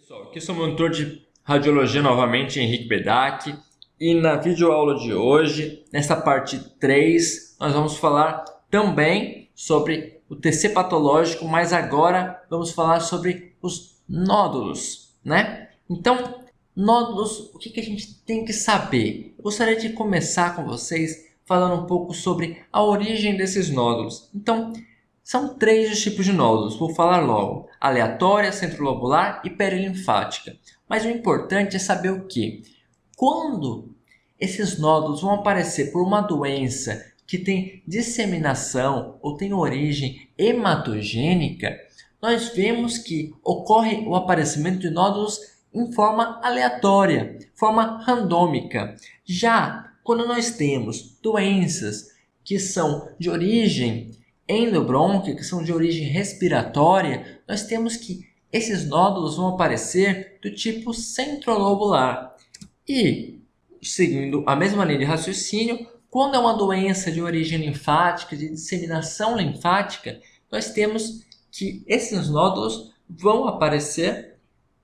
Pessoal, aqui sou o monitor de radiologia novamente, Henrique Bedak, e na videoaula de hoje, nessa parte 3, nós vamos falar também sobre o TC patológico, mas agora vamos falar sobre os nódulos, né? Então, nódulos, o que a gente tem que saber? Eu gostaria de começar com vocês falando um pouco sobre a origem desses nódulos. Então, são 3 os tipos de nódulos, vou falar logo: aleatória, centrolobular e perilinfática. Mas o importante é saber o que? Quando esses nódulos vão aparecer por uma doença que tem disseminação ou tem origem hematogênica, nós vemos que ocorre o aparecimento de nódulos em forma aleatória, forma randômica. Já quando nós temos doenças que são de origem endobrônquia, que são de origem respiratória, nós temos que esses nódulos vão aparecer do tipo centrolobular. E, seguindo a mesma linha de raciocínio, quando é uma doença de origem linfática, de disseminação linfática, nós temos que esses nódulos vão aparecer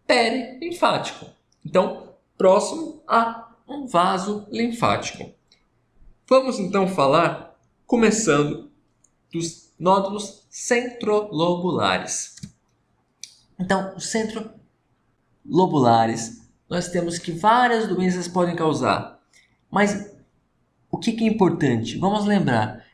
perilinfático. Então, próximo a um vaso linfático. Vamos então falar, começando dos nódulos centrolobulares. Então, os centrolobulares, nós temos que várias doenças podem causar. Mas o que é importante? Vamos lembrar,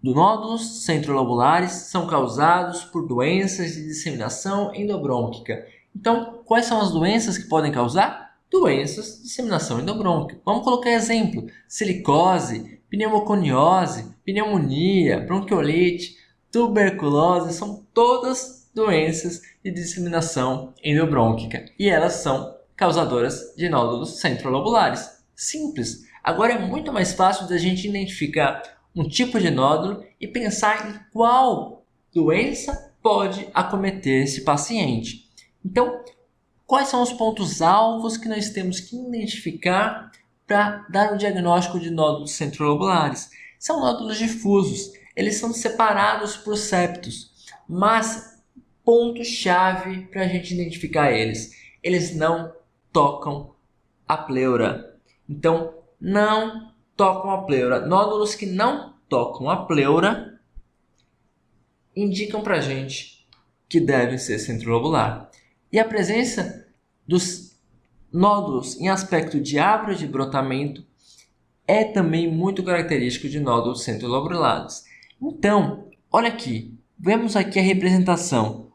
dos nódulos centrolobulares são causados por doenças de disseminação endobrônquica. Então, quais são as doenças que podem causar? Doenças de disseminação endobrônquica. Vamos colocar exemplo: silicose, pneumoconiose, pneumonia, bronquiolite, tuberculose, são todas doenças de disseminação endobrônquica e elas são causadoras de nódulos centrolobulares. Simples. Agora é muito mais fácil da gente identificar um tipo de nódulo e pensar em qual doença pode acometer esse paciente. Então, quais são os pontos-alvos que nós temos que identificar para dar o diagnóstico de nódulos centrolobulares? São nódulos difusos, eles são separados por septos, mas ponto-chave para a gente identificar eles não tocam a pleura. Então, não tocam a pleura. Nódulos que não tocam a pleura indicam para a gente que devem ser centrolobular. E a presença dos nódulos em aspecto de árvore de brotamento é também muito característico de nódulos centrolobulares. Então, olha aqui, vemos aqui a representação: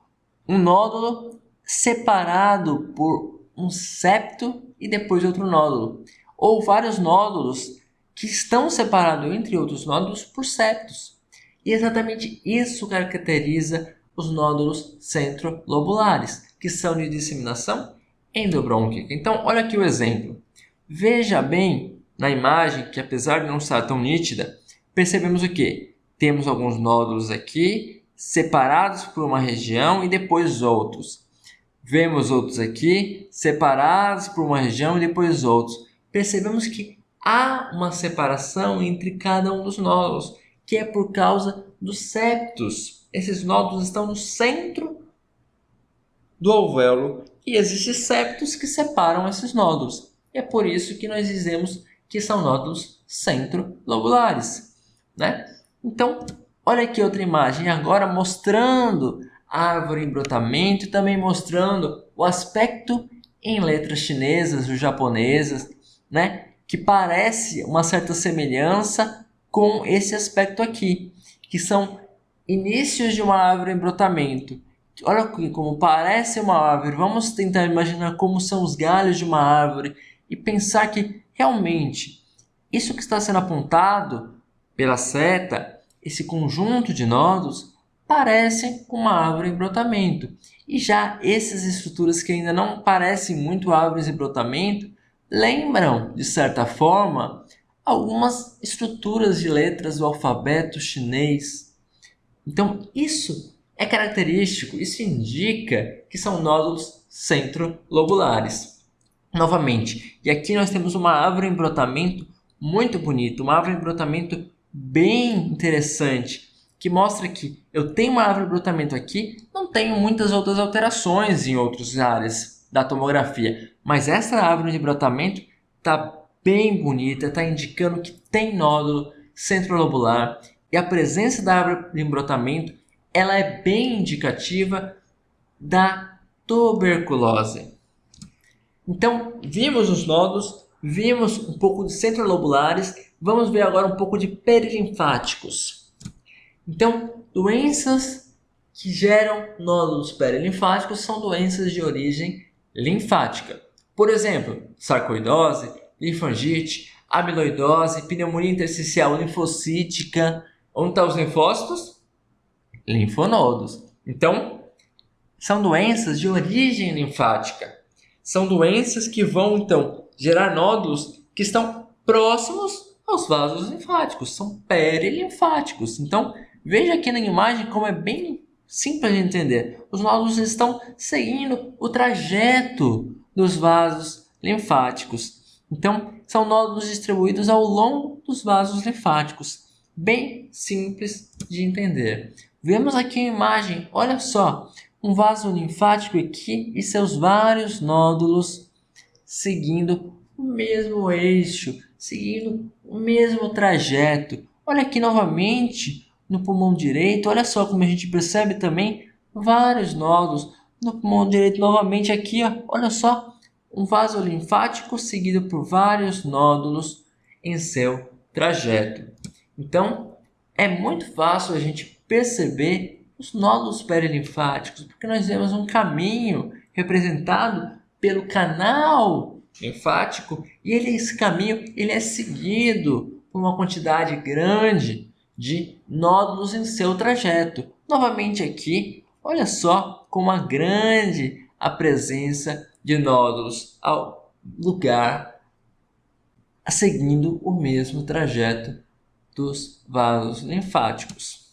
um nódulo separado por um septo e depois outro nódulo, ou vários nódulos que estão separados entre outros nódulos por septos. E exatamente isso caracteriza os nódulos centrolobulares, que são de disseminação endobrônquica. Então, olha aqui o exemplo. Veja bem na imagem que, apesar de não estar tão nítida, percebemos o quê? Temos alguns nódulos aqui separados por uma região e depois outros. Vemos outros aqui separados por uma região e depois outros. Percebemos que há uma separação entre cada um dos nódulos, que é por causa dos septos. Esses nódulos estão no centro do alvéolo e existem septos que separam esses nódulos. E é por isso que nós dizemos que são nódulos centrolobulares, né? Então, olha aqui outra imagem agora mostrando a árvore em brotamento e também mostrando o aspecto em letras chinesas ou japonesas, né? Que parece uma certa semelhança com esse aspecto aqui, que são inícios de uma árvore em brotamento. Olha aqui como parece uma árvore. Vamos tentar imaginar como são os galhos de uma árvore e pensar que realmente isso que está sendo apontado pela seta, esse conjunto de nódulos, parecem com uma árvore em brotamento. E já essas estruturas que ainda não parecem muito árvores em brotamento, lembram, de certa forma, algumas estruturas de letras do alfabeto chinês. Então, isso é característico, isso indica que são nódulos centrolobulares. Novamente, e aqui nós temos uma árvore em brotamento muito bonita, uma árvore em brotamento bem interessante, que mostra que eu tenho uma árvore em brotamento aqui, não tenho muitas outras alterações em outras áreas. da tomografia. Mas essa árvore de brotamento está bem bonita, está indicando que tem nódulo centrolobular. E a presença da árvore de brotamento ela é bem indicativa da tuberculose. Então, vimos os nódulos, vimos um pouco de centrolobulares, vamos ver agora um pouco de perilinfáticos. Então, doenças que geram nódulos perilinfáticos são doenças de origem linfática. Por exemplo, sarcoidose, linfangite, amiloidose, pneumonia intersticial linfocítica. Onde estão os linfócitos? Linfonodos. Então, são doenças de origem linfática. São doenças que vão, então, gerar nódulos que estão próximos aos vasos linfáticos. São perilinfáticos. Então, veja aqui na imagem como é bem simples de entender. Os nódulos estão seguindo o trajeto dos vasos linfáticos. Então, são nódulos distribuídos ao longo dos vasos linfáticos. Bem simples de entender. Vemos aqui a imagem, olha só, um vaso linfático aqui e seus vários nódulos seguindo o mesmo eixo, seguindo o mesmo trajeto. Olha aqui novamente no pulmão direito, olha só como a gente percebe também vários nódulos no pulmão direito. Novamente aqui, ó, olha só, um vaso linfático seguido por vários nódulos em seu trajeto. Então, é muito fácil a gente perceber os nódulos perilinfáticos, porque nós vemos um caminho representado pelo canal linfático e esse caminho ele é seguido por uma quantidade grande de nódulos em seu trajeto. Novamente aqui, olha só como é grande a presença de nódulos ao lugar seguindo o mesmo trajeto dos vasos linfáticos.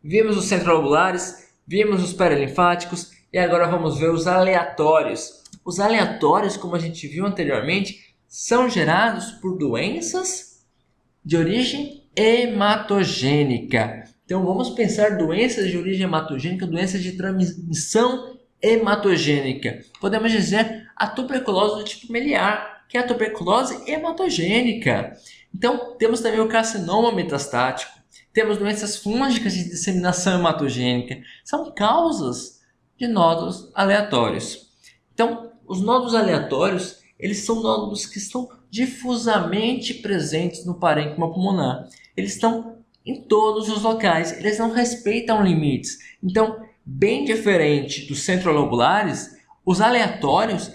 Vimos os centrolobulares, vimos os perilinfáticos e agora vamos ver os aleatórios. Os aleatórios, como a gente viu anteriormente, são gerados por doenças de origem hematogênica. Então vamos pensar doenças de origem hematogênica, doenças de transmissão hematogênica. Podemos dizer a tuberculose do tipo miliar, que é a tuberculose hematogênica. Então temos também o carcinoma metastático. Temos doenças fúngicas de disseminação hematogênica. São causas de nódulos aleatórios. Então, os nódulos aleatórios, eles são nódulos que estão difusamente presentes no parênquima pulmonar. Eles estão em todos os locais. Eles não respeitam limites. Então, bem diferente dos centrolobulares, os aleatórios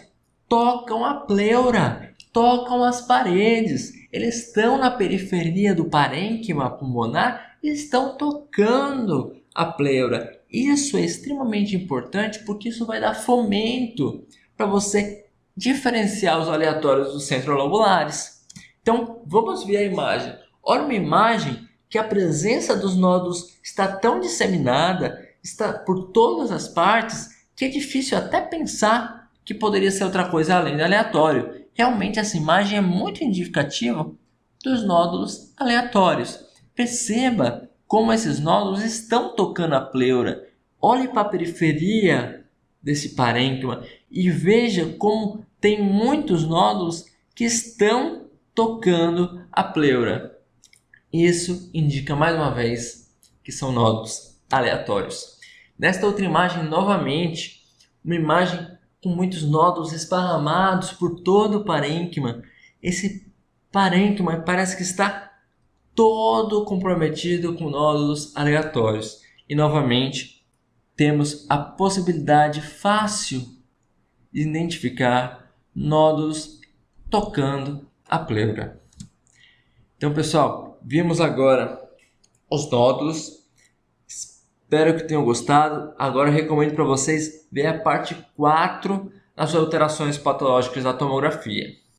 tocam a pleura, tocam as paredes. Eles estão na periferia do parênquima pulmonar e estão tocando a pleura. Isso é extremamente importante porque isso vai dar fomento para você diferenciar os aleatórios dos centrolobulares. Então, vamos ver a imagem. Olha uma imagem que a presença dos nódulos está tão disseminada, está por todas as partes, que é difícil até pensar que poderia ser outra coisa além do aleatório. Realmente essa imagem é muito indicativa dos nódulos aleatórios. Perceba como esses nódulos estão tocando a pleura. Olhe para a periferia desse parênquima e veja como tem muitos nódulos que estão tocando a pleura. Isso indica mais uma vez que são nódulos aleatórios. Nesta outra imagem, novamente, uma imagem com muitos nódulos esparramados por todo o parênquima. Esse parênquima parece que está todo comprometido com nódulos aleatórios. E novamente, temos a possibilidade fácil de identificar nódulos tocando a pleura. Então, pessoal, vimos agora os nódulos. Espero que tenham gostado. Agora eu recomendo para vocês ver a parte 4 das alterações patológicas da tomografia.